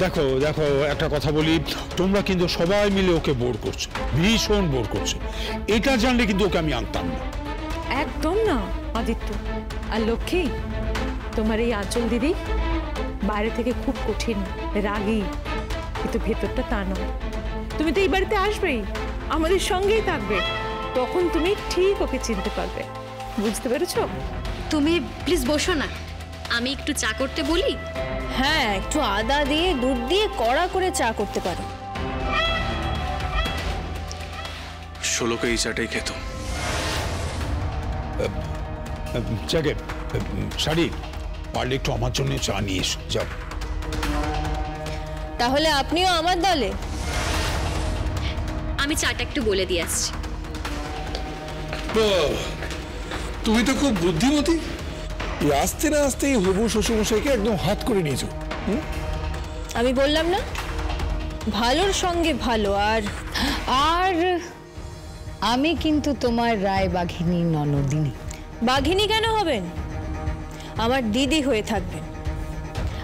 দেখো দেখো, একটা কথা বলি, তোমরা কিন্তু সবাই মিলে ওকে বোর করছো, ভীষণ বোর করছো। এটা জানলে কিন্তু ওকে আমি আনতাম না। একদম না আদিত্য। আর লক্ষ্মী, তোমার এই আঁচল দিদি বাইরে থেকে খুব কঠিন, রাগী, কিন্তু ভেতরটা তা নয়। তুমি তো এই বাড়িতে আসবেই, আমাদের সঙ্গেই থাকবে, তখন তুমি ঠিক ওকে চিনতে পারবে। বুঝতে পেরেছো? তুমি প্লিজ বসো না, আমি একটু চা করতে বলি। হ্যাঁ, একটু আদা দিয়ে দুধ দিয়ে কড়া করে চা করতে পারো। ষোলোকে এই চাটাই খেত। যাকে শাড়ি, পারলে একটু আমার জন্য চা নিয়ে এসো, যাও। তাহলে আপনিও আমার দলে? আমি চাটা একটু বলে দিয়ে আসছি। তুমি তো খুব বুদ্ধিমতী, আস্তে না আস্তে হবু শ্বশুরমশাইকে একদম হাত করে নিয়েছো। আমি বললাম না, ভালোর সঙ্গে ভালো। আর আর আমি কিন্তু তোমার রায় বাঘিনী ননদিনী। বাঘিনী কেন হবেন? আমার দিদি হয়ে থাকবেন,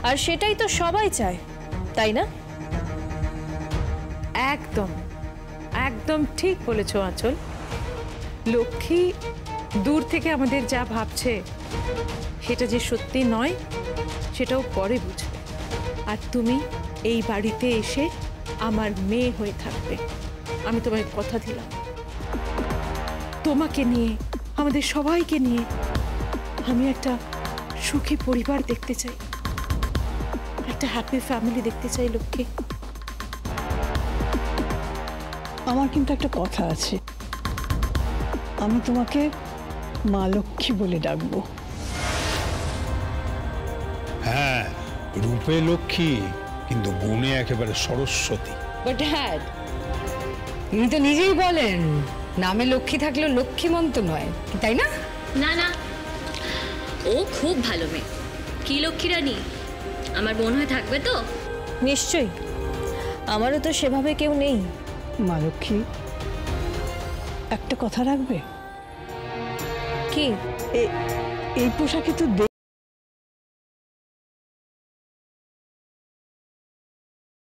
আর সেটাই তো সবাই চায়, তাই না? একদম একদম ঠিক বলেছো আঁচল। লক্ষ্মী দূর থেকে আমাদের যা ভাবছে সেটা যে সত্যি নয় সেটাও পরে বুঝবে। আর তুমি এই বাড়িতে এসে আমার মেয়ে হয়ে থাকবে, আমি তোমায় কথা দিলাম। তোমাকে নিয়ে, আমাদের সবাইকে নিয়ে আমি একটা সুখী পরিবার দেখতে চাই, একটা হ্যাপি ফ্যামিলি দেখতে চাই লক্ষ্মী। আমার কিন্তু একটা কথা আছে, আমি তোমাকে মা লক্ষ্মী বলে ডাকবো। হ্যাঁ, রূপে লক্ষ্মী, কিন্তু গুণে একেবারে সরস্বতী। বাট হ্যাঁ, ইনি তো নিজেই বলেন নামে লক্ষ্মী থাকলেও লক্ষ্মীমন্ত নয়, তাই না? না না, ও খুব ভালো মেয়ে। কি লক্ষ্মী রানী, আমার বোন হয়ে থাকবে তো? নিশ্চয়ই, আমারও তো সেভাবে কেউ নেই। মা লক্ষ্মী, একটা কথা রাখবে? কি? এই পোশাকে তো